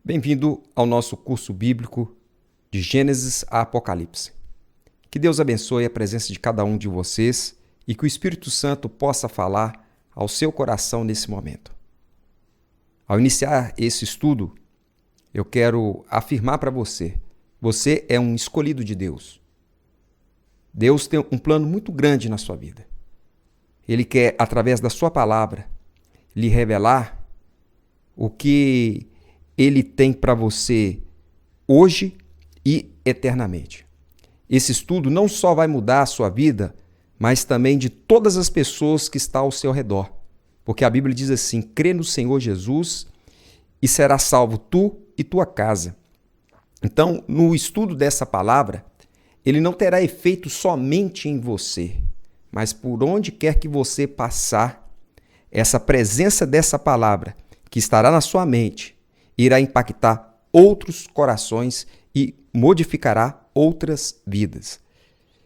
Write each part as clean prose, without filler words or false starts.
Bem-vindo ao nosso curso bíblico de Gênesis a Apocalipse. Que Deus abençoe a presença de cada um de vocês e que o Espírito Santo possa falar ao seu coração nesse momento. Ao iniciar esse estudo, eu quero afirmar para você: você é um escolhido de Deus. Deus tem um plano muito grande na sua vida. Ele quer, através da sua palavra, lhe revelar o que Ele tem para você hoje e eternamente. Esse estudo não só vai mudar a sua vida, mas também de todas as pessoas que estão ao seu redor. Porque a Bíblia diz assim: crê no Senhor Jesus e será salvo tu e tua casa. Então, no estudo dessa palavra, ele não terá efeito somente em você, mas por onde quer que você passar, essa presença dessa palavra que estará na sua mente irá impactar outros corações e modificará outras vidas.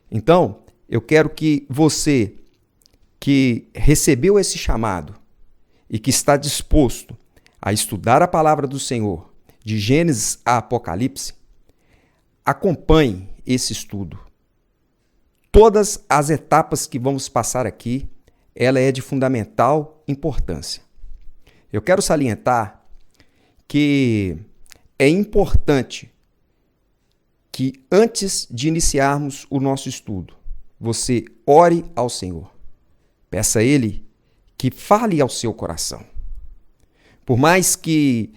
Então, eu quero que você que recebeu esse chamado e que está disposto a estudar a palavra do Senhor, de Gênesis a Apocalipse, acompanhe esse estudo. Todas as etapas que vamos passar aqui, ela é de fundamental importância. Eu quero salientar que é importante que antes de iniciarmos o nosso estudo, você ore ao Senhor. Peça a Ele que fale ao seu coração. Por mais que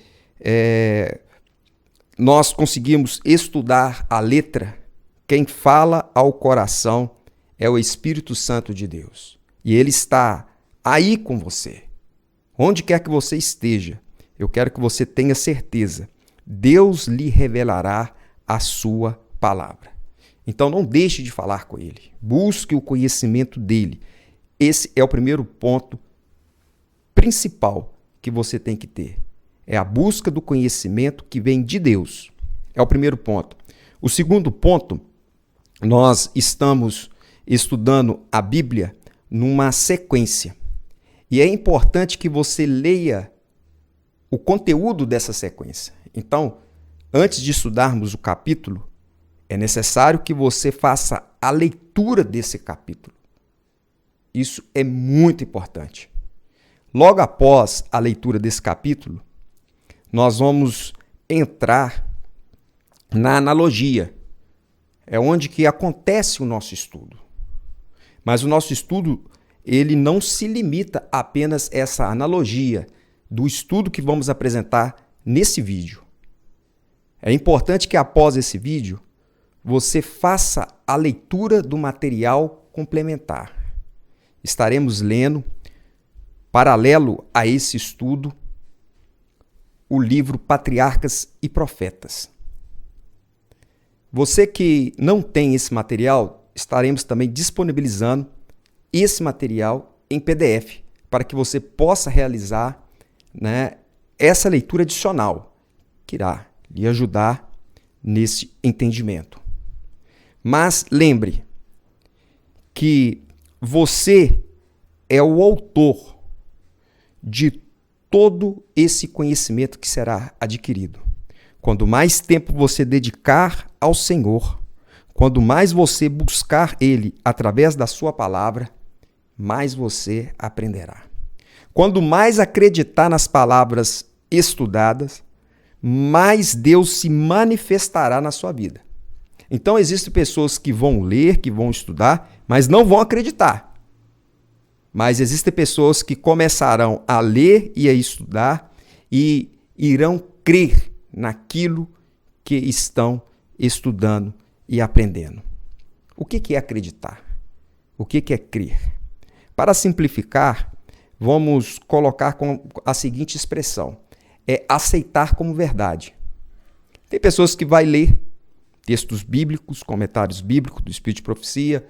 nós conseguimos estudar a letra, quem fala ao coração é o Espírito Santo de Deus. E Ele está aí com você. Onde quer que você esteja, eu quero que você tenha certeza. Deus lhe revelará a sua palavra. Então não deixe de falar com Ele. Busque o conhecimento dEle. Esse é o primeiro ponto principal que você tem que ter. É a busca do conhecimento que vem de Deus. É o primeiro ponto. O segundo ponto, nós estamos estudando a Bíblia numa sequência. E é importante que você leia o conteúdo dessa sequência. Então, antes de estudarmos o capítulo, é necessário que você faça a leitura desse capítulo. Isso é muito importante. Logo após a leitura desse capítulo, nós vamos entrar na analogia. É onde que acontece o nosso estudo. Mas o nosso estudo, ele não se limita a apenas essa analogia do estudo que vamos apresentar nesse vídeo. É importante que após esse vídeo, você faça a leitura do material complementar. Estaremos lendo, paralelo a esse estudo, o livro Patriarcas e Profetas. Você que não tem esse material, estaremos também disponibilizando esse material em PDF para que você possa realizar, essa leitura adicional, que irá lhe ajudar nesse entendimento. Mas lembre que você é o autor de todo esse conhecimento que será adquirido. Quanto mais tempo você dedicar ao Senhor, quanto mais você buscar Ele através da sua palavra, mais você aprenderá. Quanto mais acreditar nas palavras estudadas, mais Deus se manifestará na sua vida. Então, existem pessoas que vão ler, que vão estudar, mas não vão acreditar. Mas existem pessoas que começarão a ler e a estudar e irão crer naquilo que estão estudando e aprendendo. O que é acreditar? O que é crer? Para simplificar, vamos colocar com a seguinte expressão: é aceitar como verdade. Tem pessoas que vão ler textos bíblicos, comentários bíblicos do Espírito de Profecia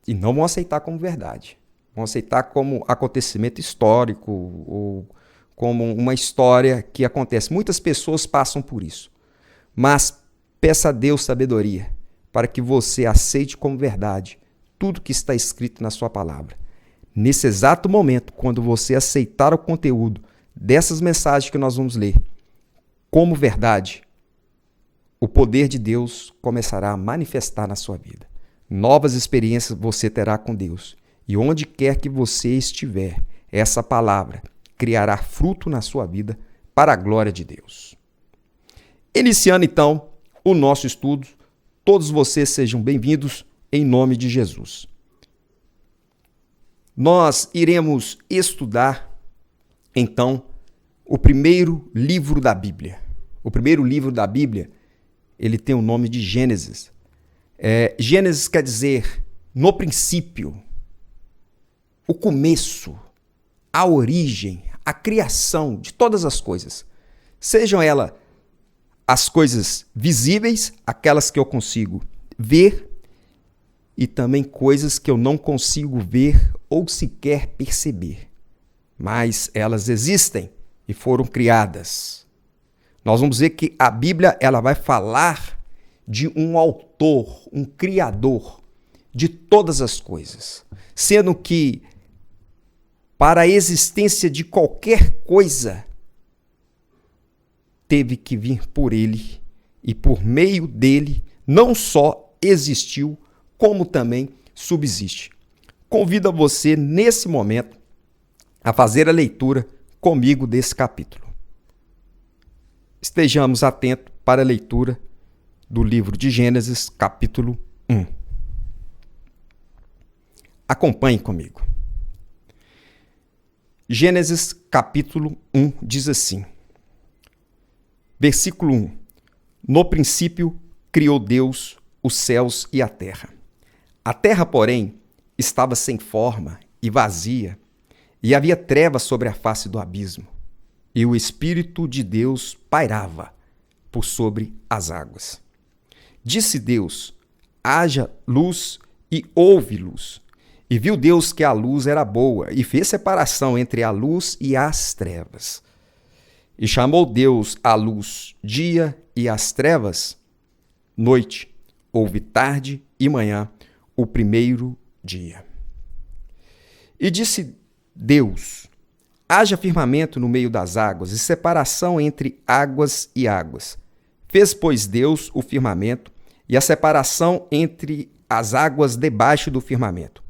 e não vão aceitar como verdade. Vão aceitar como acontecimento histórico ou como uma história que acontece. Muitas pessoas passam por isso. Mas peça a Deus sabedoria para que você aceite como verdade tudo que está escrito na sua palavra. Nesse exato momento, quando você aceitar o conteúdo dessas mensagens que nós vamos ler como verdade, o poder de Deus começará a manifestar na sua vida. Novas experiências você terá com Deus. E onde quer que você estiver, essa palavra criará fruto na sua vida para a glória de Deus. Iniciando então o nosso estudo, todos vocês sejam bem-vindos em nome de Jesus. Nós iremos estudar então o primeiro livro da Bíblia. O primeiro livro da Bíblia, ele tem o nome de Gênesis. Gênesis quer dizer no princípio, o começo, a origem, a criação de todas as coisas. Sejam elas as coisas visíveis, aquelas que eu consigo ver, e também coisas que eu não consigo ver ou sequer perceber. Mas elas existem e foram criadas. Nós vamos ver que a Bíblia ela vai falar de um autor, um criador de todas as coisas, sendo que para a existência de qualquer coisa teve que vir por ele e por meio dele não só existiu, como também subsiste. Convido você nesse momento a fazer a leitura comigo desse capítulo. Estejamos atentos para a leitura do livro de Gênesis, capítulo 1. Acompanhe comigo. Gênesis, capítulo 1, diz assim. Versículo 1. No princípio criou Deus os céus e a terra. A terra, porém, estava sem forma e vazia, e havia trevas sobre a face do abismo, e o Espírito de Deus pairava por sobre as águas. Disse Deus, haja luz, e houve luz. E viu Deus que a luz era boa, e fez separação entre a luz e as trevas. E chamou Deus a luz dia e as trevas noite. Houve tarde e manhã, o primeiro dia. E disse Deus, haja firmamento no meio das águas, e separação entre águas e águas. Fez, pois, Deus o firmamento, e a separação entre as águas debaixo do firmamento,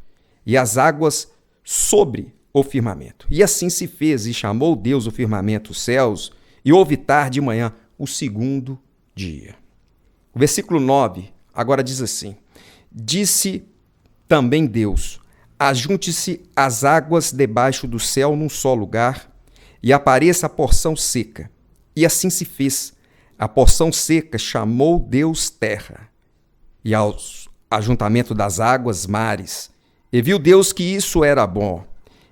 e as águas sobre o firmamento. E assim se fez, e chamou Deus o firmamento os céus, e houve tarde e manhã, o segundo dia. O versículo 9 agora diz assim, disse também Deus, ajunte-se as águas debaixo do céu num só lugar, e apareça a porção seca. E assim se fez. A porção seca chamou Deus terra, e ao ajuntamento das águas, mares. E viu Deus que isso era bom.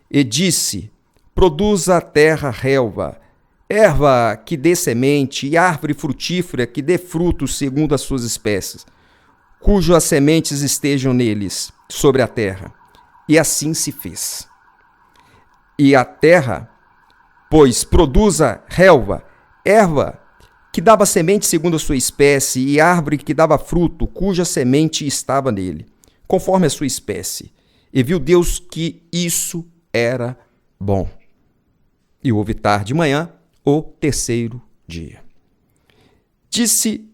E disse, produza a terra relva, erva que dê semente, e árvore frutífera que dê frutos segundo as suas espécies, cujas sementes estejam neles, sobre a terra. E assim se fez. E a terra, pois, produza relva, erva que dava semente segundo a sua espécie, e árvore que dava fruto, cuja semente estava nele, conforme a sua espécie. E viu Deus que isso era bom. E houve tarde e manhã, o terceiro dia. Disse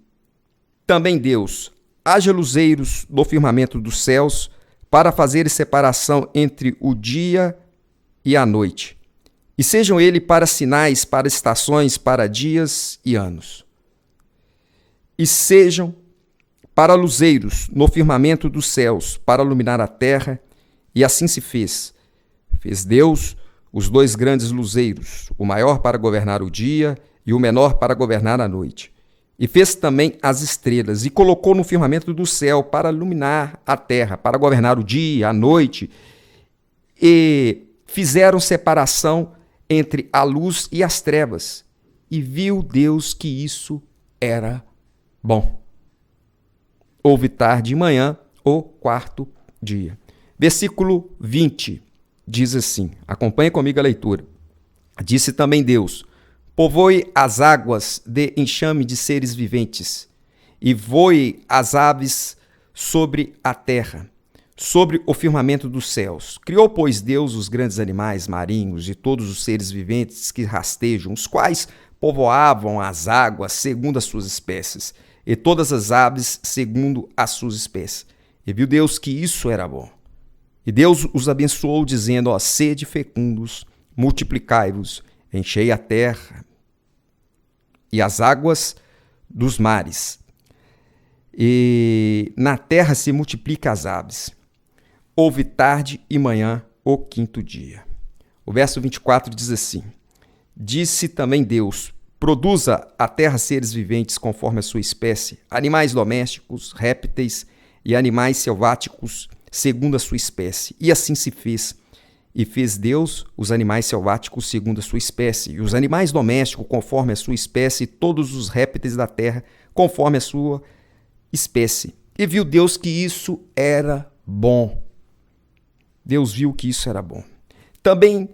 também Deus, haja luzeiros no firmamento dos céus, para fazer separação entre o dia e a noite, e sejam ele para sinais, para estações, para dias e anos. E sejam para luzeiros no firmamento dos céus, para iluminar a terra, e assim se fez. Fez Deus os dois grandes luzeiros, o maior para governar o dia e o menor para governar a noite. E fez também as estrelas, e colocou no firmamento do céu para iluminar a terra, para governar o dia, a noite. E fizeram separação entre a luz e as trevas. E viu Deus que isso era bom. Houve tarde e manhã, o quarto dia. Versículo 20 diz assim, acompanhe comigo a leitura. Disse também Deus, povoe as águas de enxame de seres viventes, e voe as aves sobre a terra, sobre o firmamento dos céus. Criou, pois, Deus os grandes animais marinhos e todos os seres viventes que rastejam, os quais povoavam as águas segundo as suas espécies, e todas as aves segundo as suas espécies. E viu Deus que isso era bom. E Deus os abençoou, dizendo: ó, sede fecundos, multiplicai-vos, enchei a terra e as águas dos mares. E na terra se multiplica as aves. Houve tarde e manhã o quinto dia. O verso 24 diz assim: disse também Deus: produza a terra seres viventes conforme a sua espécie, animais domésticos, répteis e animais selváticos segundo a sua espécie. E assim se fez. E fez Deus os animais selváticos segundo a sua espécie, e os animais domésticos conforme a sua espécie, e todos os répteis da terra conforme a sua espécie. E viu Deus que isso era bom. Deus viu que isso era bom. Também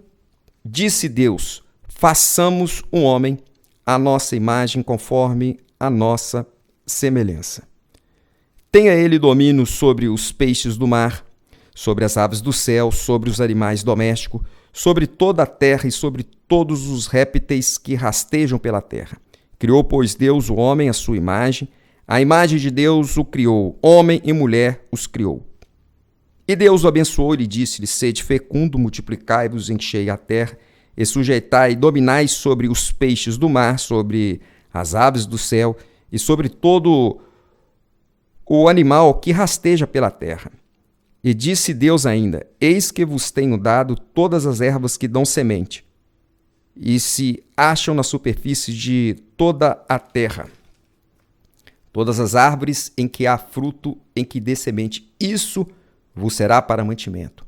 disse Deus: façamos um homem à nossa imagem, conforme a nossa semelhança. Tenha ele domínio sobre os peixes do mar, sobre as aves do céu, sobre os animais domésticos, sobre toda a terra e sobre todos os répteis que rastejam pela terra. Criou, pois, Deus o homem à sua imagem, a imagem de Deus o criou, homem e mulher os criou. E Deus o abençoou e lhe disse-lhe: sede fecundo, multiplicai-vos, enchei a terra, e sujeitai e dominai sobre os peixes do mar, sobre as aves do céu e sobre todo o animal que rasteja pela terra. E disse Deus ainda: eis que vos tenho dado todas as ervas que dão semente, e se acham na superfície de toda a terra, todas as árvores em que há fruto, em que dê semente, isso vos será para mantimento.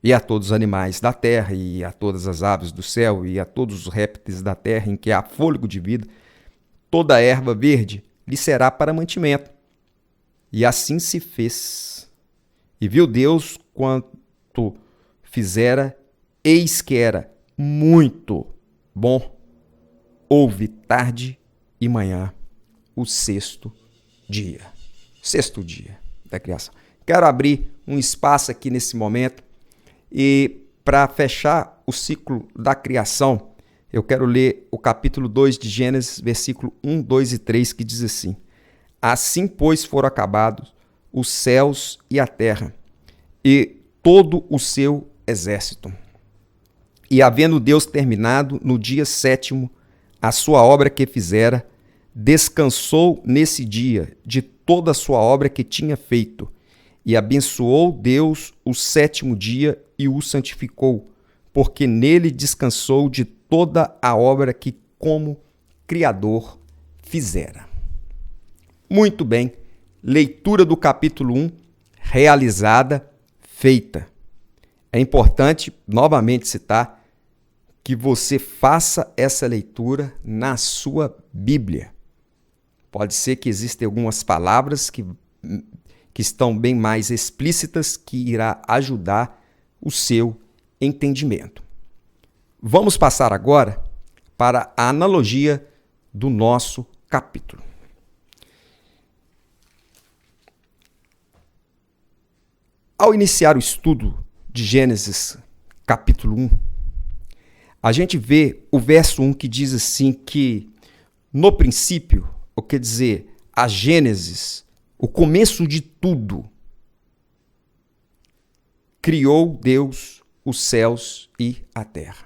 E a todos os animais da terra, e a todas as aves do céu, e a todos os répteis da terra em que há fôlego de vida, toda a erva verde lhe será para mantimento. E assim se fez. E viu Deus quanto fizera, eis que era muito bom. Houve tarde e manhã, o sexto dia. Sexto dia da criação. Quero abrir um espaço aqui nesse momento e, para fechar o ciclo da criação, eu quero ler o capítulo 2 de Gênesis, versículo 1, 2 e 3, que diz assim: assim, pois, foram acabados os céus e a terra, e todo o seu exército. E havendo Deus terminado no dia sétimo a sua obra que fizera, descansou nesse dia de toda a sua obra que tinha feito. E abençoou Deus o sétimo dia e o santificou, porque nele descansou de toda a obra que como Criador fizera. Muito bem, leitura do capítulo 1, realizada, feita. É importante, novamente, citar que você faça essa leitura na sua Bíblia. Pode ser que existam algumas palavras que estão bem mais explícitas, que irá ajudar o seu entendimento. Vamos passar agora para a analogia do nosso capítulo. Ao iniciar o estudo de Gênesis, capítulo 1, a gente vê o verso 1 que diz assim que, no princípio, ou quer dizer, a Gênesis, o começo de tudo, criou Deus os céus e a terra.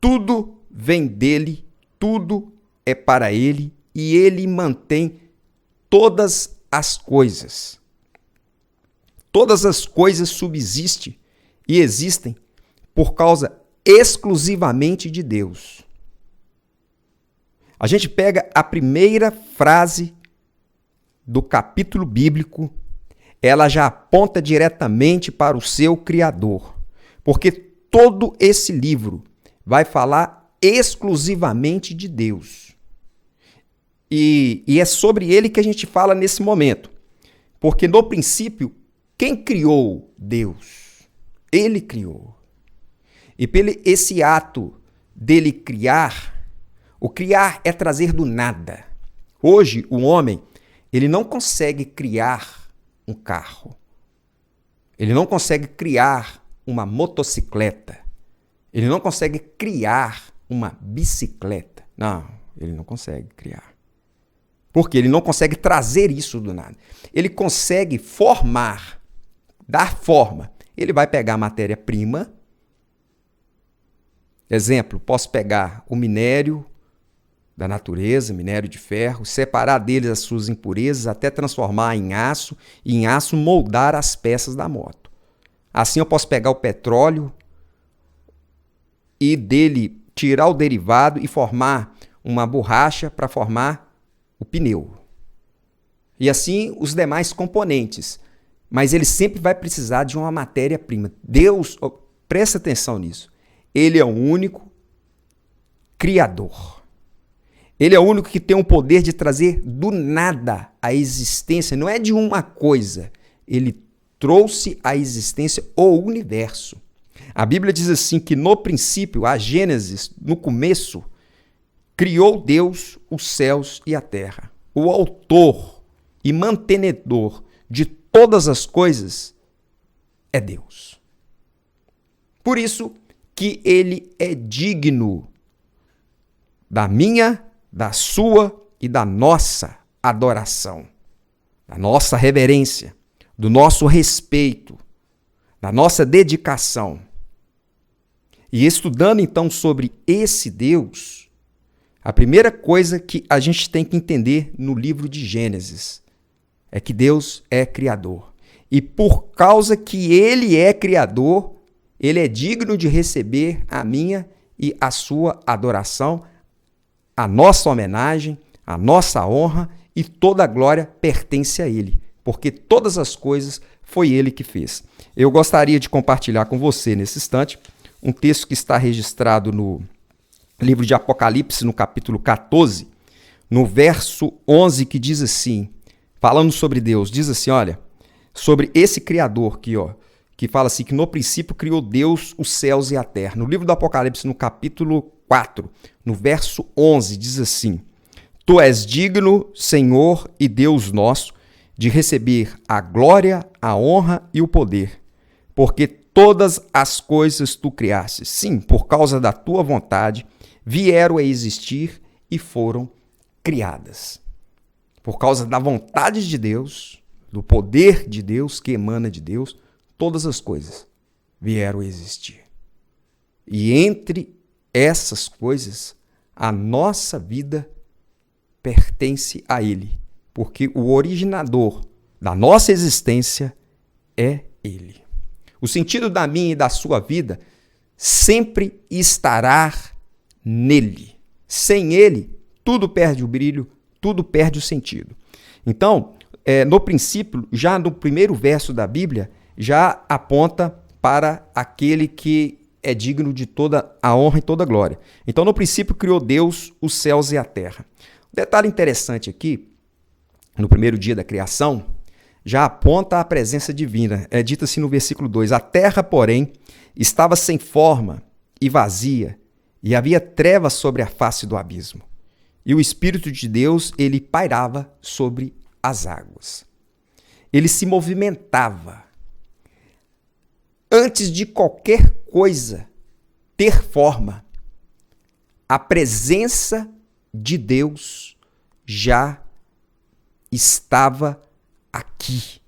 Tudo vem dele, tudo é para ele e ele mantém todas as coisas. Todas as coisas subsistem e existem por causa exclusivamente de Deus. A gente pega a primeira frase do capítulo bíblico, ela já aponta diretamente para o seu Criador, porque todo esse livro vai falar exclusivamente de Deus. E é sobre ele que a gente fala nesse momento, porque no princípio, quem criou? Deus. Ele criou. E pelo esse ato dele criar, o criar é trazer do nada. Hoje, o homem, ele não consegue criar um carro. Ele não consegue criar uma motocicleta. Ele não consegue criar uma bicicleta. Não, ele não consegue criar. Porque ele não consegue trazer isso do nada. Ele consegue formar, dar forma. Ele vai pegar a matéria-prima. Exemplo, posso pegar o minério da natureza, minério de ferro, separar deles as suas impurezas até transformar em aço e em aço moldar as peças da moto. Assim eu posso pegar o petróleo e dele tirar o derivado e formar uma borracha para formar o pneu. E assim os demais componentes. Mas ele sempre vai precisar de uma matéria-prima. Deus, presta atenção nisso, ele é o único criador. Ele é o único que tem o poder de trazer do nada a existência, não é de uma coisa. Ele trouxe à existência o universo. A Bíblia diz assim que no princípio, a Gênesis, no começo, criou Deus os céus e a terra. O autor e mantenedor de todas as coisas é Deus. Por isso que ele é digno da minha, da sua e da nossa adoração, da nossa reverência, do nosso respeito, da nossa dedicação. E estudando então sobre esse Deus, a primeira coisa que a gente tem que entender no livro de Gênesis é que Deus é criador. E por causa que ele é criador, ele é digno de receber a minha e a sua adoração, a nossa homenagem, a nossa honra e toda a glória pertence a ele, porque todas as coisas foi ele que fez. Eu gostaria de compartilhar com você nesse instante um texto que está registrado no livro de Apocalipse, no capítulo 14, no verso 11, que diz assim, falando sobre Deus, diz assim, olha, sobre esse Criador aqui, ó, que fala assim, que no princípio criou Deus os céus e a terra. No livro do Apocalipse, no capítulo 4, no verso 11, diz assim, Tu és digno, Senhor e Deus nosso, de receber a glória, a honra e o poder, porque todas as coisas tu criaste, sim, por causa da tua vontade, vieram a existir e foram criadas. Por causa da vontade de Deus, do poder de Deus que emana de Deus, todas as coisas vieram a existir. E entre essas coisas, a nossa vida pertence a Ele, porque o originador da nossa existência é Ele. O sentido da minha e da sua vida sempre estará nele. Sem Ele, tudo perde o brilho, tudo perde o sentido. Então, no princípio, já no primeiro verso da Bíblia, já aponta para aquele que é digno de toda a honra e toda a glória. Então, no princípio, criou Deus os céus e a terra. Um detalhe interessante aqui, no primeiro dia da criação, já aponta a presença divina. É dito assim no versículo 2, a terra, porém, estava sem forma e vazia, e havia trevas sobre a face do abismo. E o Espírito de Deus, ele pairava sobre as águas. Ele se movimentava. Antes de qualquer coisa ter forma, a presença de Deus já estava aqui.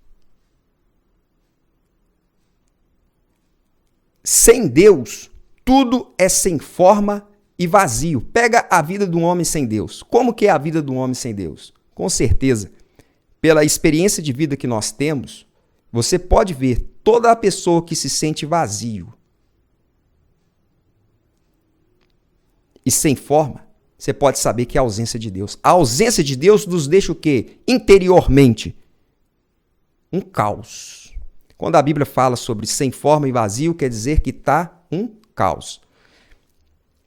Sem Deus, tudo é sem forma e vazio. Pega a vida de um homem sem Deus. Como que é a vida de um homem sem Deus? Com certeza, pela experiência de vida que nós temos, você pode ver toda a pessoa que se sente vazio e sem forma, você pode saber que é a ausência de Deus. A ausência de Deus nos deixa o quê? Interiormente, um caos. Quando a Bíblia fala sobre sem forma e vazio, quer dizer que está um caos.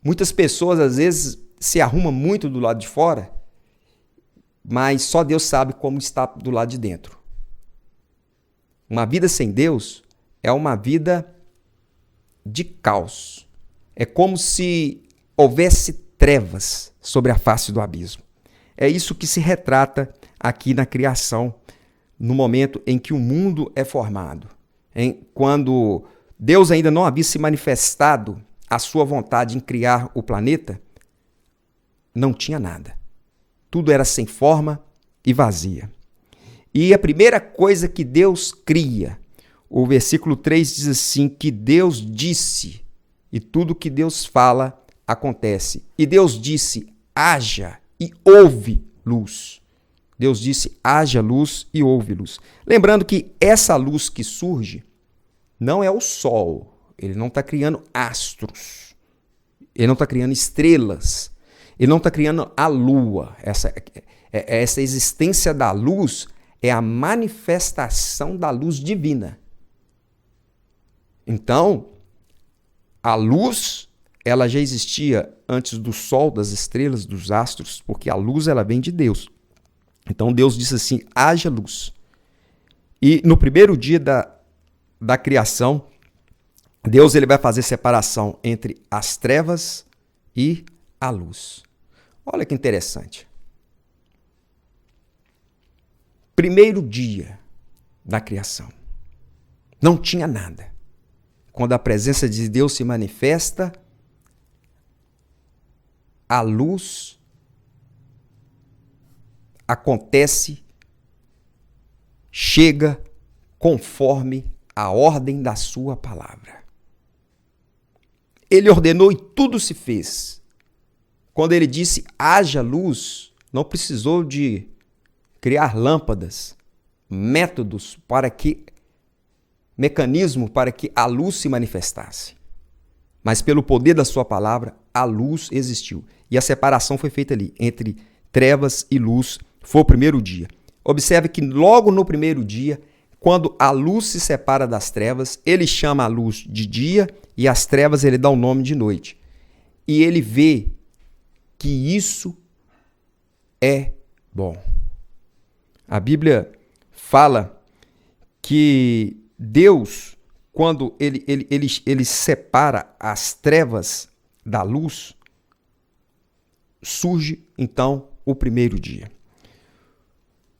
Muitas pessoas, às vezes, se arrumam muito do lado de fora, mas só Deus sabe como está do lado de dentro. Uma vida sem Deus é uma vida de caos. É como se houvesse trevas sobre a face do abismo. É isso que se retrata aqui na criação, no momento em que o mundo é formado. quando Deus ainda não havia se manifestado a sua vontade em criar o planeta, não tinha nada. Tudo era sem forma e vazia. E a primeira coisa que Deus cria, o versículo 3 diz assim, que Deus disse, e tudo que Deus fala acontece. E Deus disse, haja e houve luz. Deus disse, haja luz e houve luz. Lembrando que essa luz que surge não é o sol, ele não está criando astros, ele não está criando estrelas, ele não está criando a lua. Essa existência da luz é a manifestação da luz divina. Então, a luz, ela já existia antes do sol, das estrelas, dos astros, porque a luz ela vem de Deus. Então Deus disse assim, haja luz. E no primeiro dia da criação, Deus ele vai fazer separação entre as trevas e a luz. Olha que interessante. Primeiro dia da criação. Não tinha nada. Quando a presença de Deus se manifesta, a luz acontece, chega conforme a ordem da sua palavra. Ele ordenou e tudo se fez. Quando ele disse haja luz, não precisou de criar lâmpadas, mecanismo para que a luz se manifestasse. Mas pelo poder da sua palavra, a luz existiu. E a separação foi feita ali, entre trevas e luz, foi o primeiro dia. Observe que logo no primeiro dia, quando a luz se separa das trevas, ele chama a luz de dia e as trevas ele dá o nome de noite. E ele vê que isso é bom. A Bíblia fala que Deus, quando ele separa as trevas da luz, surge então o primeiro dia.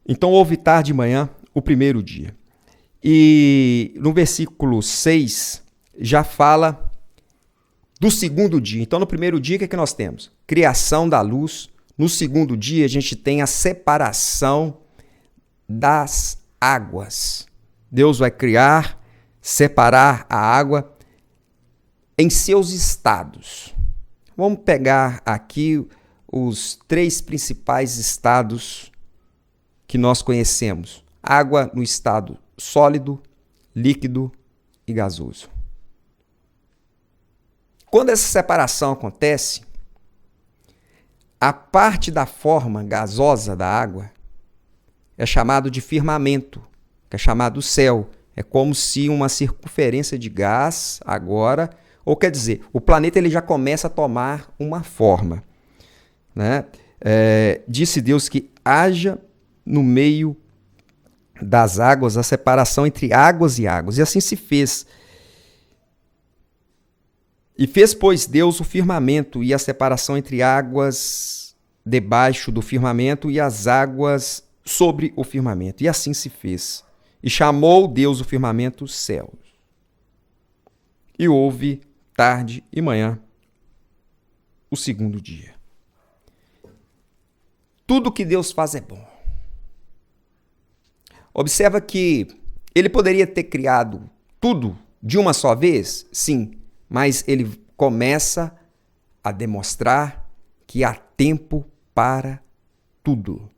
Então houve tarde e manhã o primeiro dia. E no versículo 6 já fala do segundo dia. Então no primeiro dia o que é que nós temos? Criação da luz. No segundo dia a gente tem a separação das águas. Deus vai criar, separar a água em seus estados. Vamos pegar aqui os 3 principais estados que nós conhecemos. Água no estado sólido, líquido e gasoso. Quando essa separação acontece, a parte da forma gasosa da água é chamado de firmamento, que é chamado céu. É como se uma circunferência de gás agora, ou quer dizer, o planeta ele já começa a tomar uma forma. Né? Disse Deus que haja no meio das águas a separação entre águas e águas. E assim se fez. E fez, pois, Deus o firmamento e a separação entre águas debaixo do firmamento e as águas sobre o firmamento. E assim se fez. E chamou Deus o firmamento céus. E houve tarde e manhã o segundo dia. Tudo que Deus faz é bom. Observa que ele poderia ter criado tudo de uma só vez? Sim, mas ele começa a demonstrar que há tempo para tudo.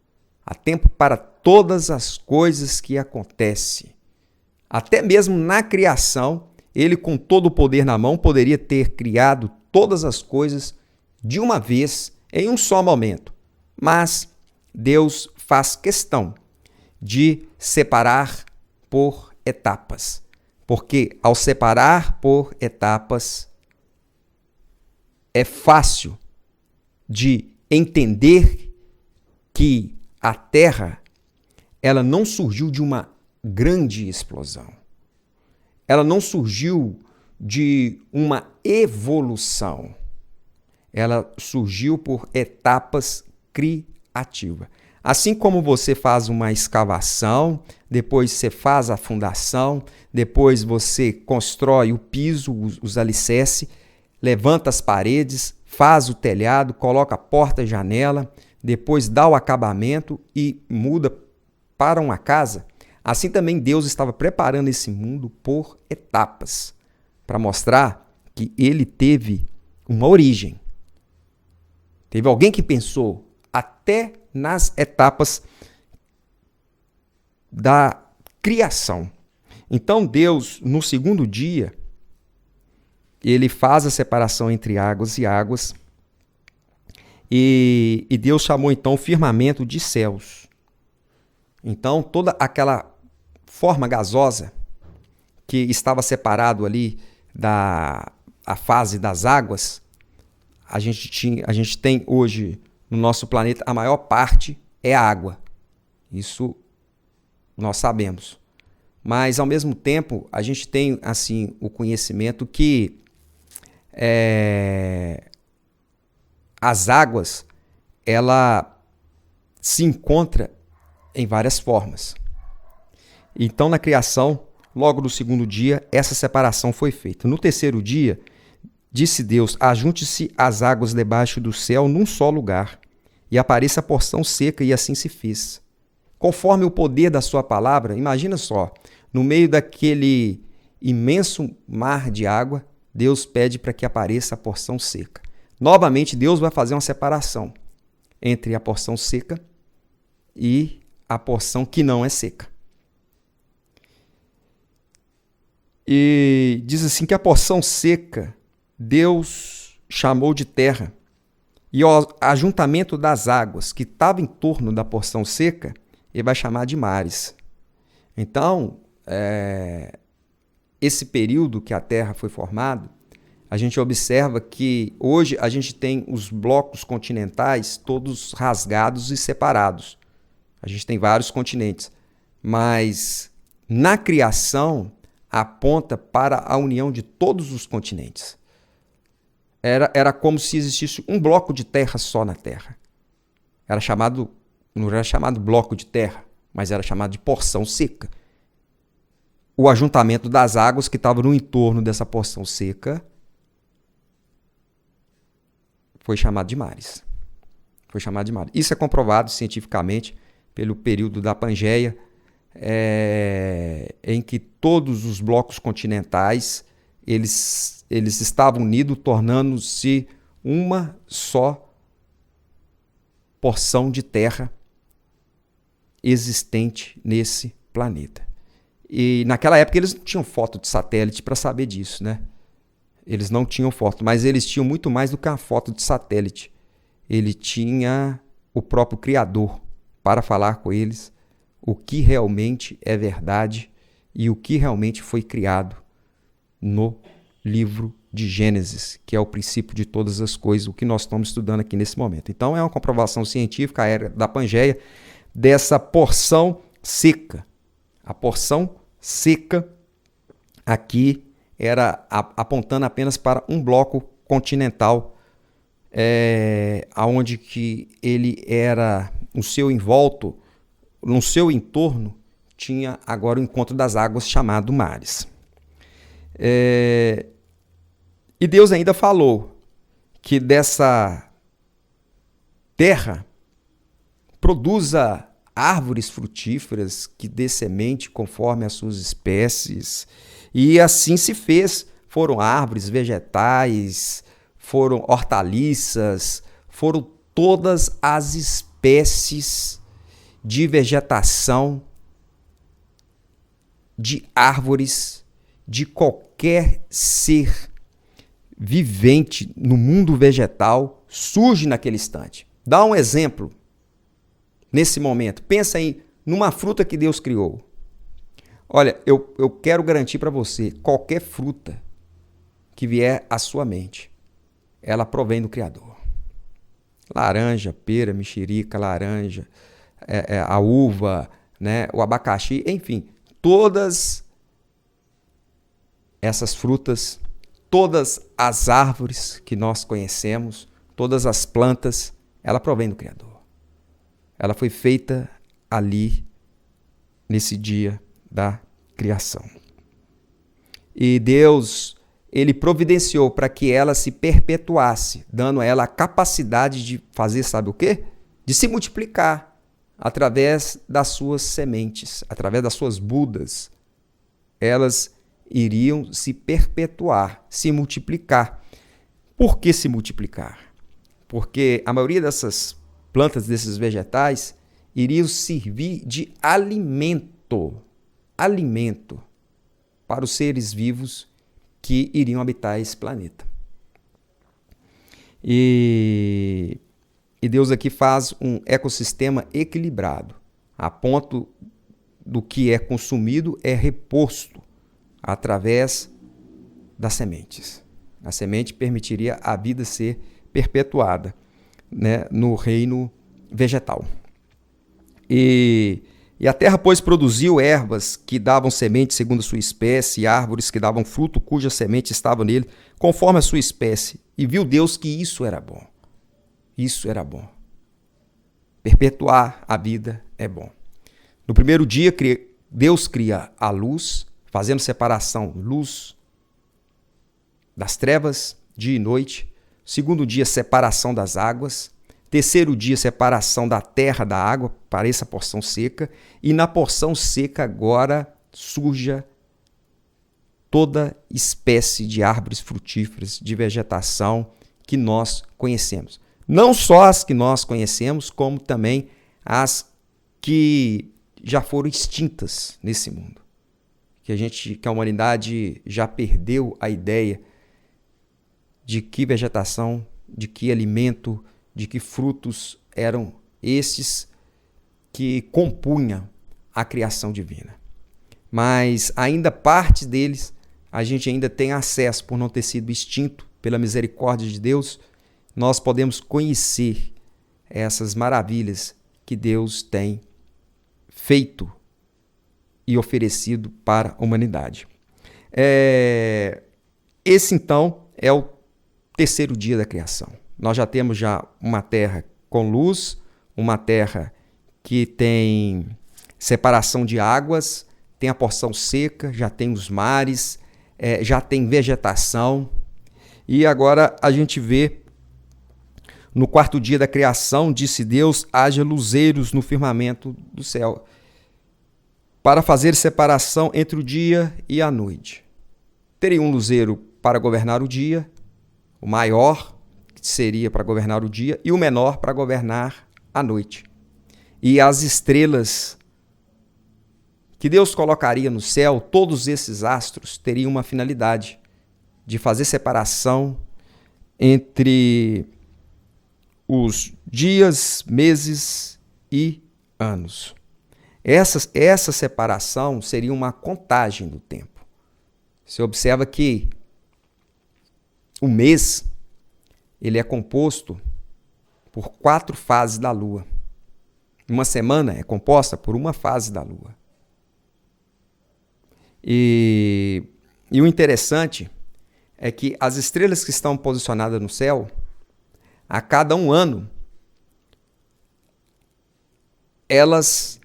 Há tempo para todas as coisas que acontecem. Até mesmo na criação, ele com todo o poder na mão poderia ter criado todas as coisas de uma vez, em um só momento. Mas Deus faz questão de separar por etapas. Porque ao separar por etapas, é fácil de entender que a Terra ela não surgiu de uma grande explosão. Ela não surgiu de uma evolução. Ela surgiu por etapas criativas. Assim como você faz uma escavação, depois você faz a fundação, depois você constrói o piso, os alicerces, levanta as paredes, faz o telhado, coloca a porta e janela, depois dá o acabamento e muda para uma casa. Assim também Deus estava preparando esse mundo por etapas, para mostrar que ele teve uma origem. Teve alguém que pensou até nas etapas da criação. Então Deus, no segundo dia, ele faz a separação entre águas e águas, e Deus chamou então o firmamento de céus. Então toda aquela forma gasosa que estava separado ali da a fase das águas, a gente tem hoje no nosso planeta, a maior parte é água. Isso nós sabemos. Mas, ao mesmo tempo, a gente tem assim o conhecimento que as águas, ela se encontra em várias formas. Então, na criação, logo no segundo dia, essa separação foi feita. No terceiro dia, disse Deus: ajunte-se as águas debaixo do céu num só lugar, e apareça a porção seca, e assim se fez. Conforme o poder da sua palavra, imagina só, no meio daquele imenso mar de água, Deus pede para que apareça a porção seca. Novamente, Deus vai fazer uma separação entre a porção seca e a porção que não é seca. E diz assim que a porção seca Deus chamou de terra, e o ajuntamento das águas que estava em torno da porção seca, ele vai chamar de mares. Então, esse período que a terra foi formada, a gente observa que hoje a gente tem os blocos continentais todos rasgados e separados. A gente tem vários continentes, mas na criação aponta para a união de todos os continentes. Era como se existisse um bloco de terra só na Terra. Não era chamado bloco de terra, mas era chamado de porção seca. O ajuntamento das águas que estavam no entorno dessa porção seca foi chamado de mares. Foi chamado de mares. Isso é comprovado cientificamente pelo período da Pangeia, em que todos os blocos continentais eles estavam unidos, tornando-se uma só porção de terra existente nesse planeta. E naquela época eles não tinham foto de satélite para saber disso, né? Eles não tinham foto, mas eles tinham muito mais do que uma foto de satélite. Ele tinha o próprio Criador para falar com eles o que realmente é verdade e o que realmente foi criado no livro de Gênesis, que é o princípio de todas as coisas, o que nós estamos estudando aqui nesse momento. Então é uma comprovação científica, a era da Pangeia, dessa porção seca. A porção seca aqui era apontando apenas para um bloco continental, aonde que ele era o seu envolto, no seu entorno tinha agora o encontro das águas chamado mares. E Deus ainda falou que dessa terra produza árvores frutíferas que dê semente conforme as suas espécies. E assim se fez. Foram árvores, vegetais, foram hortaliças, foram todas as espécies de vegetação, de árvores, de qualquer ser vivente no mundo vegetal surge naquele instante. Dá um exemplo nesse momento. Pensa aí numa fruta que Deus criou. Olha, eu quero garantir para você, qualquer fruta que vier à sua mente, ela provém do Criador. Laranja, pera, mexerica, laranja, a uva, né, o abacaxi, enfim, todas essas frutas, todas as árvores que nós conhecemos, todas as plantas, ela provém do Criador. ela foi feita ali, nesse dia da criação. E Deus, ele providenciou para que ela se perpetuasse, dando a ela a capacidade de fazer, sabe o quê? De se multiplicar através das suas sementes, através das suas budas. Elas iriam se perpetuar, se multiplicar. Por que se multiplicar? Porque a maioria dessas plantas, desses vegetais, iriam servir de alimento para os seres vivos que iriam habitar esse planeta. E Deus aqui faz um ecossistema equilibrado, a ponto do que é consumido é reposto através das sementes. A semente permitiria a vida ser perpetuada, né, no reino vegetal. E a terra, pois, produziu ervas que davam semente segundo a sua espécie, e árvores que davam fruto cuja semente estava nele, conforme a sua espécie. E viu Deus que isso era bom. Isso era bom. Perpetuar a vida é bom. No primeiro dia, Deus cria a luz, fazendo separação, luz das trevas, dia e noite. Segundo dia, separação das águas. Terceiro dia, separação da terra da água para essa porção seca. E na porção seca agora surge toda espécie de árvores frutíferas, de vegetação que nós conhecemos. Não só as que nós conhecemos, como também as que já foram extintas nesse mundo. Que a humanidade já perdeu a ideia de que vegetação, de que alimento, de que frutos eram esses que compunham a criação divina. Mas ainda parte deles a gente ainda tem acesso por não ter sido extinto pela misericórdia de Deus. Nós podemos conhecer essas maravilhas que Deus tem feito e oferecido para a humanidade. Esse então é o terceiro dia da criação. Nós já temos uma terra com luz, uma terra que tem separação de águas, tem a porção seca, já tem os mares, já tem vegetação. E agora a gente vê, no quarto dia da criação, disse Deus, haja luzeiros no firmamento do céu, para fazer separação entre o dia e a noite. Teria um luzeiro para governar o dia, o maior que seria para governar o dia, e o menor para governar a noite. E as estrelas que Deus colocaria no céu, todos esses astros teriam uma finalidade de fazer separação entre os dias, meses e anos. Essa separação seria uma contagem do tempo. Você observa que o mês ele é composto por 4 fases da Lua. Uma semana é composta por uma fase da Lua. E o interessante é que as estrelas que estão posicionadas no céu, a cada um ano, elas,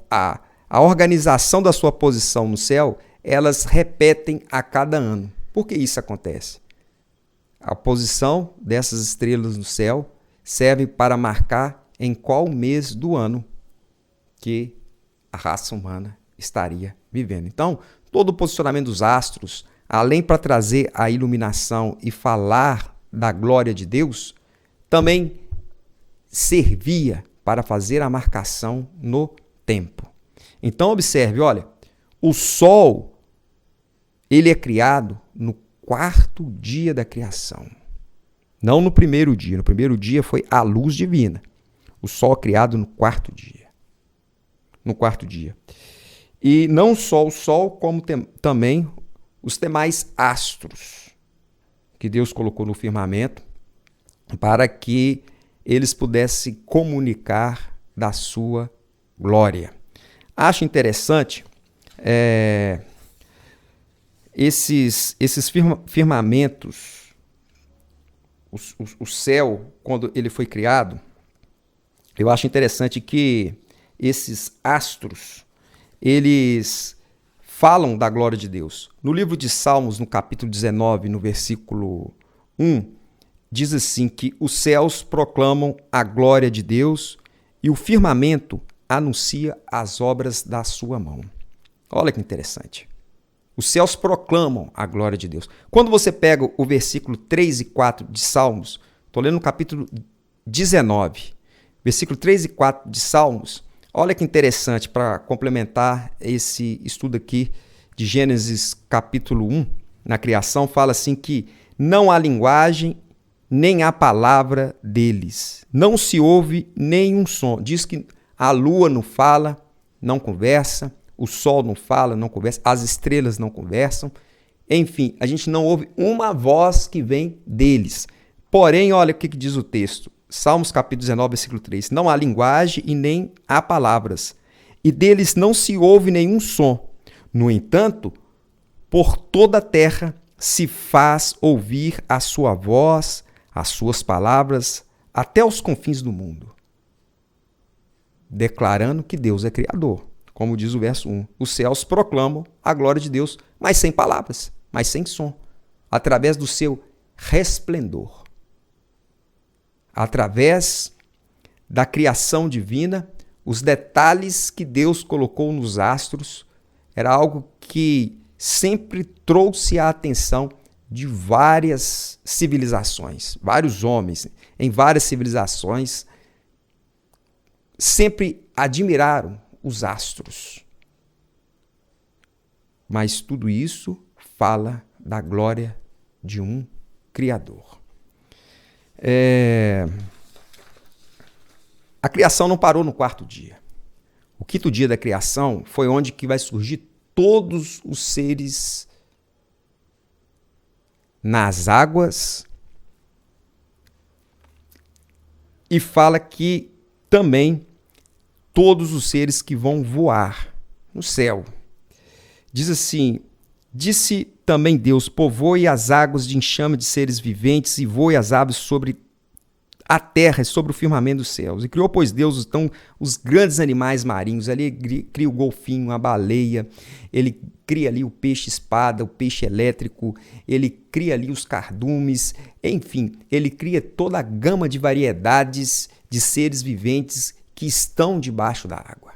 a organização da sua posição no céu, elas repetem a cada ano. Por que isso acontece? A posição dessas estrelas no céu serve para marcar em qual mês do ano que a raça humana estaria vivendo. Então, todo o posicionamento dos astros, além para trazer a iluminação e falar da glória de Deus, também servia para fazer a marcação no tempo. Então, observe, olha, o Sol, ele é criado no quarto dia da criação. Não no primeiro dia. No primeiro dia foi a luz divina. O Sol é criado no quarto dia. No quarto dia. E não só o Sol, como também os demais astros que Deus colocou no firmamento para que eles pudessem comunicar da sua glória. Acho interessante esses firmamentos, o céu, quando ele foi criado, eu acho interessante que esses astros, eles falam da glória de Deus. No livro de Salmos, no capítulo 19, no versículo 1, diz assim que os céus proclamam a glória de Deus e o firmamento anuncia as obras da sua mão. Olha que interessante. Os céus proclamam a glória de Deus. Quando você pega o versículo 3 e 4 de Salmos, estou lendo no capítulo 19, versículo 3 e 4 de Salmos, olha que interessante para complementar esse estudo aqui de Gênesis capítulo 1, na criação, fala assim que não há linguagem nem há palavra deles. Não se ouve nenhum som. Diz que a lua não fala, não conversa, o sol não fala, não conversa, as estrelas não conversam. Enfim, a gente não ouve uma voz que vem deles. Porém, olha o que diz o texto. Salmos capítulo 19, versículo 3. Não há linguagem e nem há palavras, e deles não se ouve nenhum som. No entanto, por toda a terra se faz ouvir a sua voz, as suas palavras, até os confins do mundo. Declarando que Deus é criador. Como diz o verso 1. Os céus proclamam a glória de Deus, mas sem palavras, mas sem som. Através do seu resplendor. Através da criação divina, os detalhes que Deus colocou nos astros era algo que sempre trouxe a atenção de várias civilizações, vários homens em várias civilizações sempre admiraram os astros. Mas tudo isso fala da glória de um Criador. A criação não parou no quarto dia. O quinto dia da criação foi onde que vai surgir todos os seres nas águas, e fala que também todos os seres que vão voar no céu. Diz assim: disse também Deus, povoe as águas de enxame de seres viventes e voe as aves sobre a terra e sobre o firmamento dos céus. E criou, pois, Deus, então, os grandes animais marinhos. Ali ele cria o golfinho, a baleia, ele cria ali o peixe-espada, o peixe elétrico, ele cria ali os cardumes, enfim, ele cria toda a gama de variedades de seres viventes que estão debaixo da água.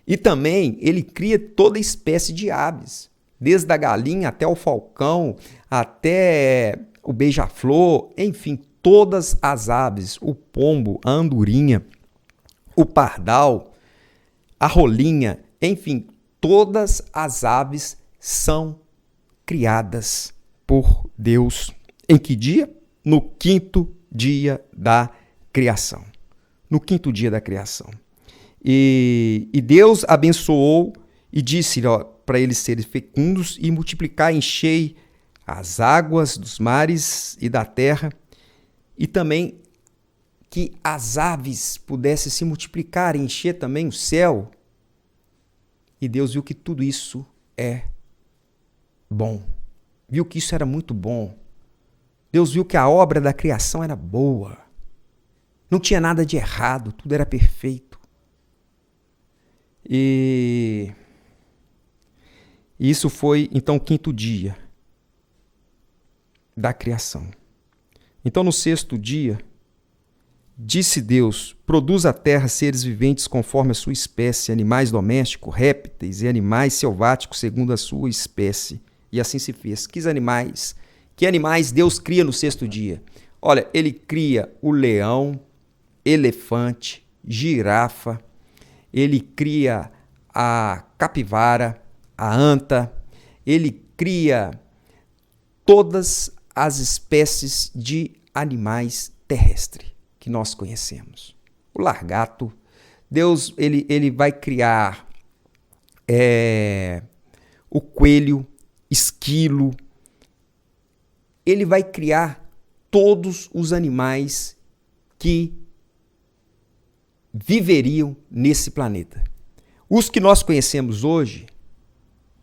E também ele cria toda espécie de aves, desde a galinha até o falcão, até o beija-flor, enfim, todas as aves, o pombo, a andorinha, o pardal, a rolinha, enfim, todas as aves são criadas por Deus. Em que dia? No quinto dia da criação. No quinto dia da criação. E Deus abençoou e disse para eles serem fecundos e multiplicar, enchei as águas dos mares e da terra, e também que as aves pudessem se multiplicar e encher também o céu. E Deus viu que tudo isso é bom. Viu que isso era muito bom. Deus viu que a obra da criação era boa. Não tinha nada de errado, tudo era perfeito. E isso foi, então, o quinto dia da criação. Então, no sexto dia, disse Deus, produz a terra seres viventes conforme a sua espécie, animais domésticos, répteis e animais selváticos segundo a sua espécie. E assim se fez. Que animais Deus cria no sexto dia? Olha, ele cria o leão, elefante, girafa, ele cria a capivara, a anta, ele cria todas as espécies de animais terrestres que nós conhecemos. O largato, Deus ele vai criar o coelho, esquilo, ele vai criar todos os animais que viveriam nesse planeta. Os que nós conhecemos hoje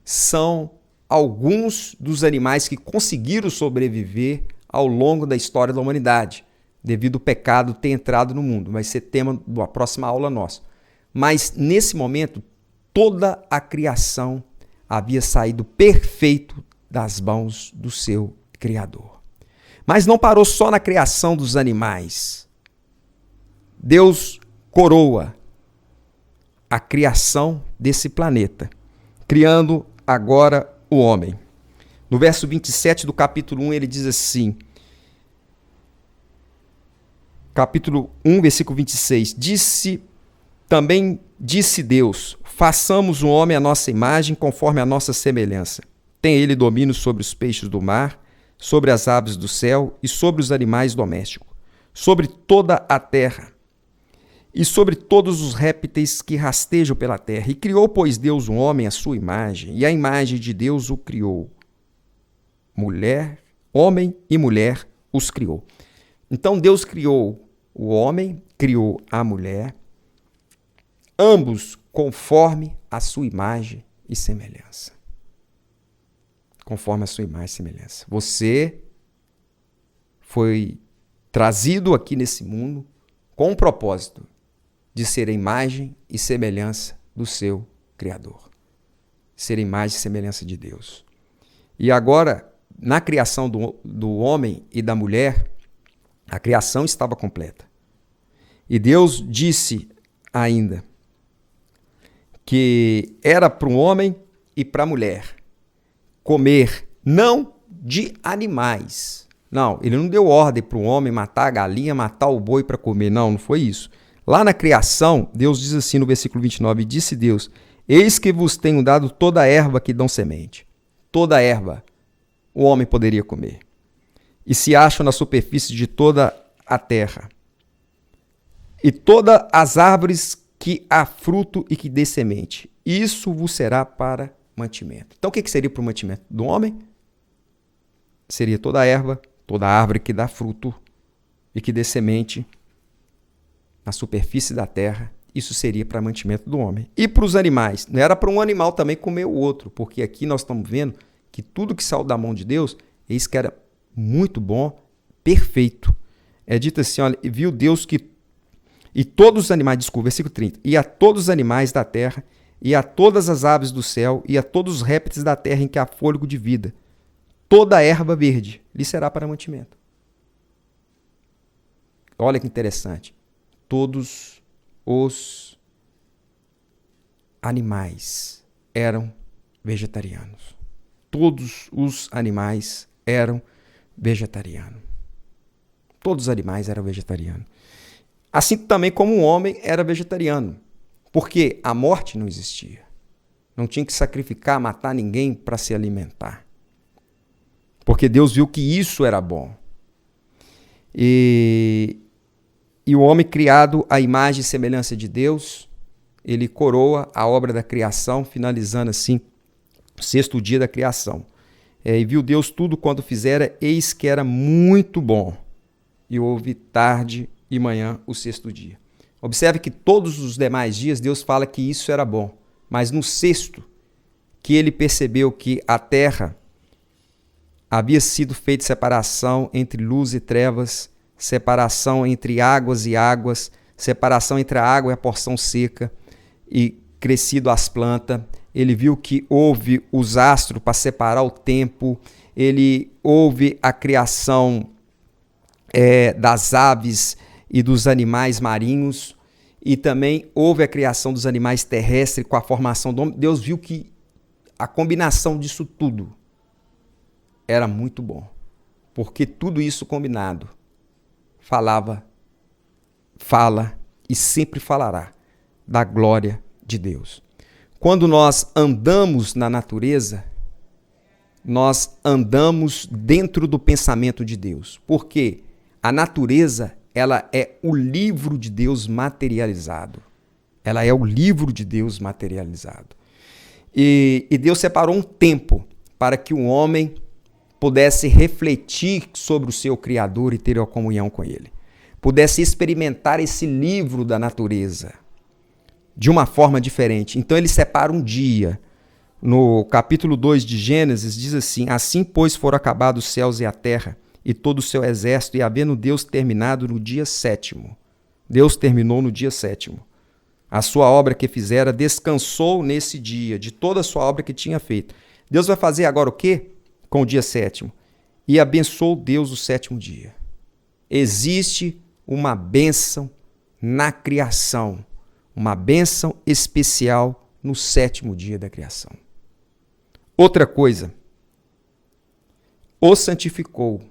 são alguns dos animais que conseguiram sobreviver ao longo da história da humanidade, devido ao pecado ter entrado no mundo. Vai ser tema da próxima aula nossa. Mas, nesse momento, toda a criação havia saído perfeito das mãos do seu Criador. Mas não parou só na criação dos animais. Deus coroa a criação desse planeta, criando agora o homem. No verso 27 do capítulo 1, ele diz assim, capítulo 1, versículo 26, também disse Deus, façamos o homem à nossa imagem, conforme a nossa semelhança. Tem ele domínio sobre os peixes do mar, sobre as aves do céu e sobre os animais domésticos, sobre toda a terra e sobre todos os répteis que rastejam pela terra. E criou, pois, Deus o homem à sua imagem, e a imagem de Deus o criou. Homem e mulher os criou. Então Deus criou o homem, criou a mulher, ambos conforme a sua imagem e semelhança. Conforme a sua imagem e semelhança. Você foi trazido aqui nesse mundo com o propósito de ser a imagem e semelhança do seu Criador. Ser a imagem e semelhança de Deus. E agora, na criação do homem e da mulher, a criação estava completa. E Deus disse ainda que era para o homem e para a mulher comer não de animais. Não, ele não deu ordem para o homem matar a galinha, matar o boi para comer. Não foi isso. Lá na criação, Deus diz assim no versículo 29, disse Deus, eis que vos tenho dado toda a erva que dão semente. Toda a erva o homem poderia comer. E se acham na superfície de toda a terra. E todas as árvores que há fruto e que dê semente. Isso vos será para mantimento. Então, o que seria para o mantimento do homem? Seria toda a erva, toda a árvore que dá fruto e que dê semente na superfície da terra. Isso seria para mantimento do homem. E para os animais? Não era para um animal também comer o outro, porque aqui nós estamos vendo que tudo que saiu da mão de Deus, eis que era muito bom, perfeito. É dito assim, olha, e viu Deus que e todos os animais, desculpa, versículo 30, e a todos os animais da terra, e a todas as aves do céu, e a todos os répteis da terra em que há fôlego de vida, toda a erva verde lhe será para mantimento. Olha que interessante. Todos os animais eram vegetarianos. Todos os animais eram vegetarianos. Todos os animais eram vegetarianos. Assim também como o homem era vegetariano. Porque a morte não existia. Não tinha que sacrificar, matar ninguém para se alimentar. Porque Deus viu que isso era bom. E o homem criado à imagem e semelhança de Deus, ele coroa a obra da criação, finalizando assim o 6º dia da criação. E viu Deus tudo quanto fizera, eis que era muito bom. E houve tarde e manhã o 6º dia. Observe que todos os demais dias Deus fala que isso era bom. Mas no 6º, que ele percebeu que a terra havia sido feita separação entre luz e trevas, separação entre águas e águas, separação entre a água e a porção seca, e crescido as plantas. Ele viu que houve os astros para separar o tempo, ele houve a criação das aves e dos animais marinhos, e também houve a criação dos animais terrestres com a formação do homem. Deus viu que a combinação disso tudo era muito bom, porque tudo isso combinado fala e sempre falará da glória de Deus. Quando nós andamos na natureza, nós andamos dentro do pensamento de Deus, porque a natureza, ela é o livro de Deus materializado. Ela é o livro de Deus materializado. E Deus separou um tempo para que o homem pudesse refletir sobre o seu Criador e ter a comunhão com ele. Pudesse experimentar esse livro da natureza de uma forma diferente. Então ele separa um dia. No capítulo 2 de Gênesis diz assim, assim pois foram acabados os céus e a terra, e todo o seu exército, e havendo Deus terminado no dia 7º. Deus terminou no dia 7º. A sua obra que fizera, descansou nesse dia, de toda a sua obra que tinha feito. Deus vai fazer agora o quê? Com o dia 7º. E abençoou Deus o 7º dia. Existe uma bênção na criação, uma bênção especial no 7º dia da criação. Outra coisa, o santificou.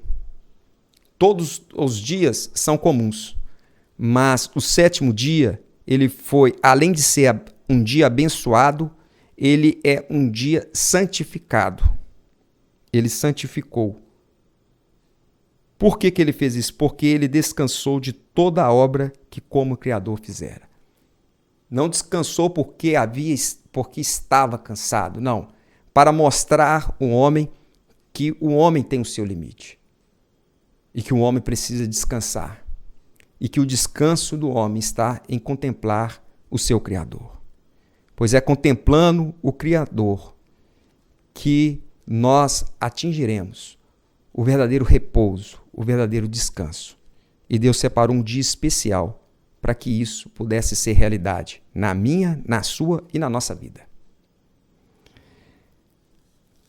Todos os dias são comuns, mas o 7º dia, ele foi, além de ser um dia abençoado, ele é um dia santificado. Ele santificou. Por que ele fez isso? Porque ele descansou de toda a obra que como Criador fizera. Não descansou porque estava cansado, não. Para mostrar ao homem que o homem tem o seu limite. E que o homem precisa descansar. E que o descanso do homem está em contemplar o seu Criador. Pois é contemplando o Criador que nós atingiremos o verdadeiro repouso, o verdadeiro descanso. E Deus separou um dia especial para que isso pudesse ser realidade na minha, na sua e na nossa vida.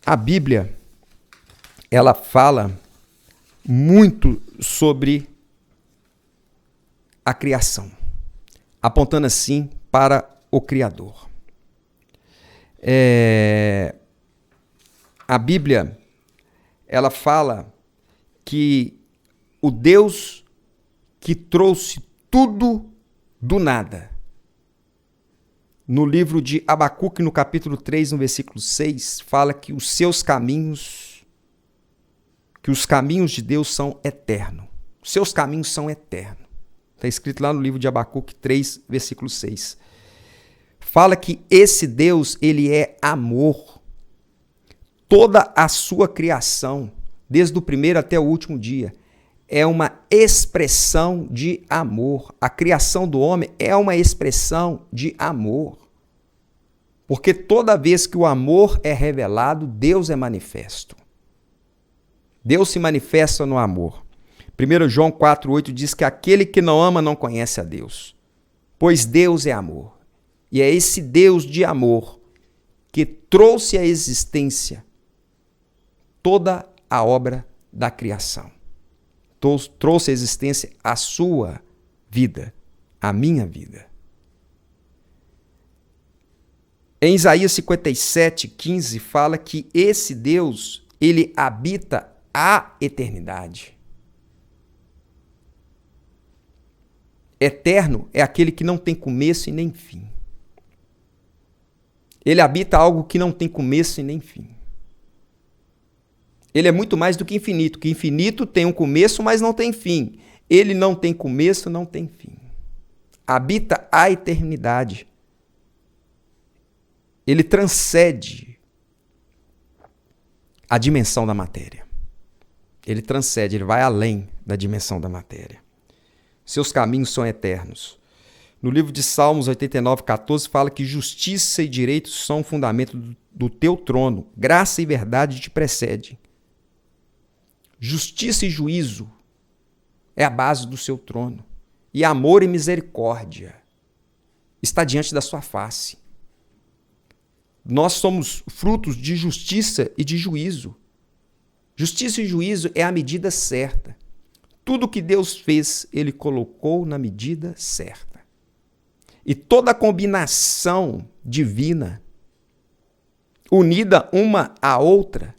A Bíblia, ela fala muito sobre a criação, apontando assim para o Criador. A Bíblia, ela fala que o Deus que trouxe tudo do nada. No livro de Abacuque, no capítulo 3, no versículo 6, fala que os caminhos de Deus são eternos. Os seus caminhos são eternos. Está escrito lá no livro de Abacuque 3, versículo 6. Fala que esse Deus, ele é amor. Toda a sua criação, desde o primeiro até o último dia, é uma expressão de amor. A criação do homem é uma expressão de amor. Porque toda vez que o amor é revelado, Deus é manifesto. Deus se manifesta no amor. 1 João 4,8 diz que aquele que não ama não conhece a Deus, pois Deus é amor. E é esse Deus de amor que trouxe à existência toda a obra da criação. Trouxe à existência a sua vida, a minha vida. Em Isaías 57:15 fala que esse Deus, ele habita a eternidade. Eterno é aquele que não tem começo e nem fim. Ele habita algo que não tem começo e nem fim. Ele é muito mais do que infinito, que infinito tem um começo, mas não tem fim. Ele não tem começo, não tem fim. Habita a eternidade. Ele transcende a dimensão da matéria. Ele transcende, ele vai além da dimensão da matéria. Seus caminhos são eternos. No livro de Salmos 89:14 fala que justiça e direito são o fundamento do teu trono. Graça e verdade te precedem. Justiça e juízo é a base do seu trono. E amor e misericórdia está diante da sua face. Nós somos frutos de justiça e de juízo. Justiça e juízo é a medida certa. Tudo que Deus fez, Ele colocou na medida certa. E toda a combinação divina, unida uma à outra,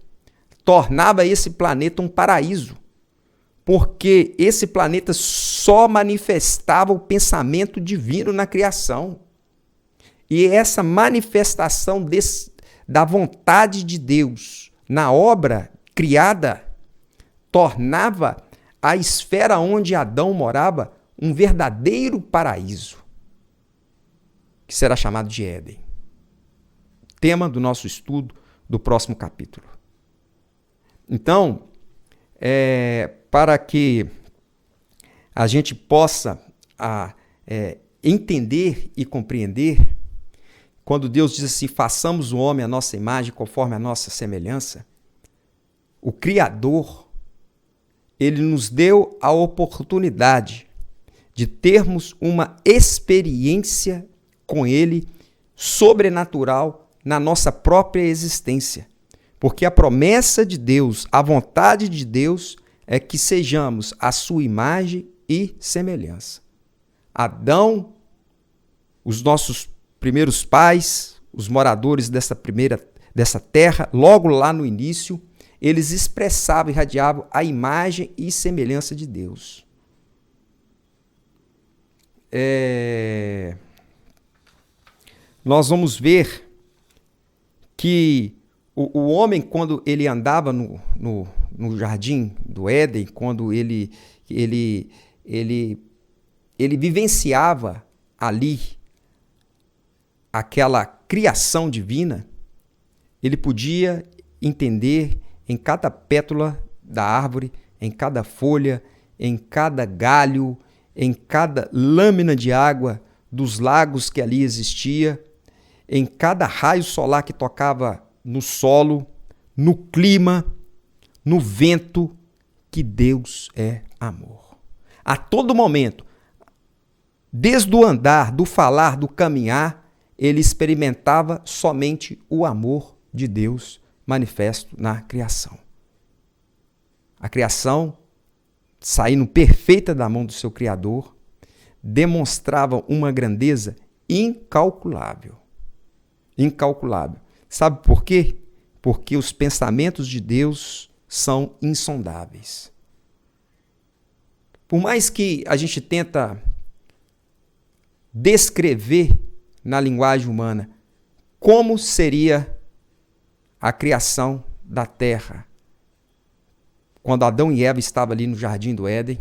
tornava esse planeta um paraíso, porque esse planeta só manifestava o pensamento divino na criação. E essa manifestação da vontade de Deus na obra criada tornava a esfera onde Adão morava um verdadeiro paraíso, que será chamado de Éden. Tema do nosso estudo do próximo capítulo. Então, para que a gente possa entender e compreender, quando Deus diz assim, façamos o homem à nossa imagem, conforme a nossa semelhança, o Criador, Ele nos deu a oportunidade de termos uma experiência com Ele sobrenatural na nossa própria existência. Porque a promessa de Deus, a vontade de Deus é que sejamos a sua imagem e semelhança. Adão, os nossos primeiros pais, os moradores dessa terra, logo lá no início, eles expressavam e irradiavam a imagem e semelhança de Deus. Nós vamos ver que o homem, quando ele andava no jardim do Éden, quando ele vivenciava ali aquela criação divina, ele podia entender em cada pétala da árvore, em cada folha, em cada galho, em cada lâmina de água dos lagos que ali existia, em cada raio solar que tocava no solo, no clima, no vento, que Deus é amor. A todo momento, desde o andar, do falar, do caminhar, ele experimentava somente o amor de Deus manifesto na criação. A criação, saindo perfeita da mão do seu Criador, demonstrava uma grandeza incalculável. Incalculável. Sabe por quê? Porque os pensamentos de Deus são insondáveis. Por mais que a gente tenta descrever na linguagem humana como seria a criação da terra, quando Adão e Eva estavam ali no jardim do Éden,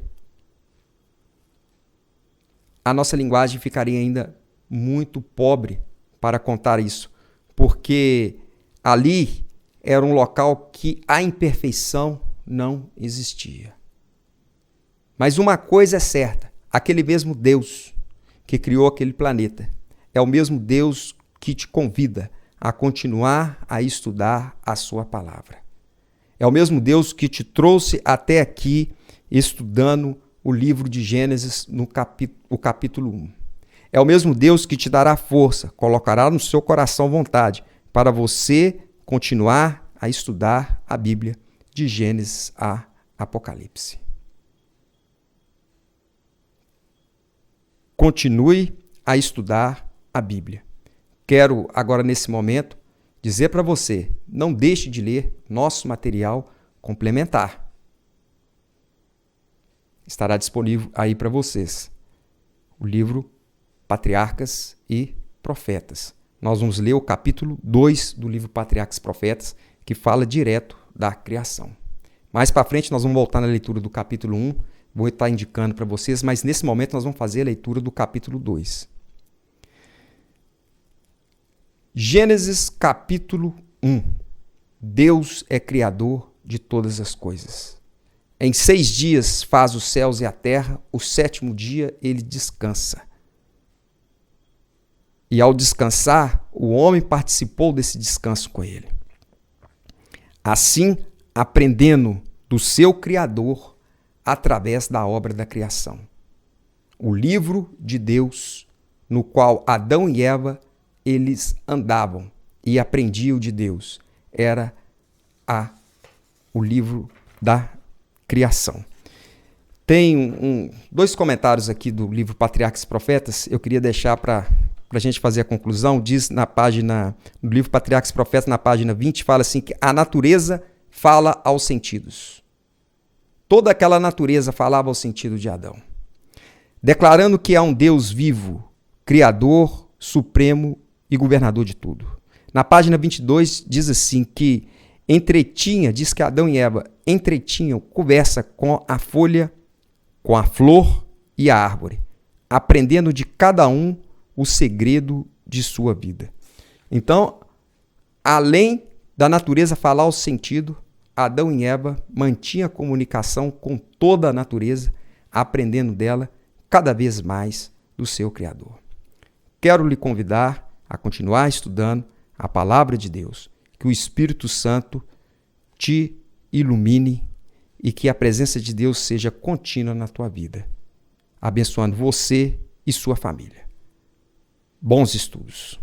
a nossa linguagem ficaria ainda muito pobre para contar isso, porque ali era um local que a imperfeição não existia. Mas uma coisa é certa, aquele mesmo Deus que criou aquele planeta é o mesmo Deus que te convida a continuar a estudar a sua palavra. É o mesmo Deus que te trouxe até aqui estudando o livro de Gênesis, o capítulo 1. É o mesmo Deus que te dará força, colocará no seu coração vontade para você continuar a estudar a Bíblia de Gênesis a Apocalipse. Continue a estudar a Bíblia. Quero agora, nesse momento, dizer para você, não deixe de ler nosso material complementar. Estará disponível aí para vocês. O livro Patriarcas e Profetas. Nós vamos ler o capítulo 2 do livro Patriarcas e Profetas, que fala direto da criação. Mais para frente nós vamos voltar na leitura do capítulo 1, vou estar indicando para vocês, mas nesse momento nós vamos fazer a leitura do capítulo 2. Gênesis capítulo 1. Deus é criador de todas as coisas. Em 6 dias faz os céus e a terra, o 7º dia ele descansa. E ao descansar, o homem participou desse descanso com ele. Assim, aprendendo do seu Criador através da obra da criação. O livro de Deus, no qual Adão e Eva eles andavam e aprendiam de Deus, era o livro da criação. Tem 2 comentários aqui do livro Patriarcas e Profetas, eu queria deixar para a gente fazer a conclusão. Diz no livro Patriarcas e Profetas, na página 20, fala assim que a natureza fala aos sentidos. Toda aquela natureza falava ao sentido de Adão. Declarando que há um Deus vivo, Criador, Supremo e governador de tudo. Na página 22 diz assim que diz que Adão e Eva entretinham conversa com a folha, com a flor e a árvore, aprendendo de cada um o segredo de sua vida. Então, além da natureza falar ao sentido, Adão e Eva mantinham comunicação com toda a natureza, aprendendo dela cada vez mais do seu Criador. Quero lhe convidar a continuar estudando a palavra de Deus, que o Espírito Santo te ilumine e que a presença de Deus seja contínua na tua vida, abençoando você e sua família. Bons estudos!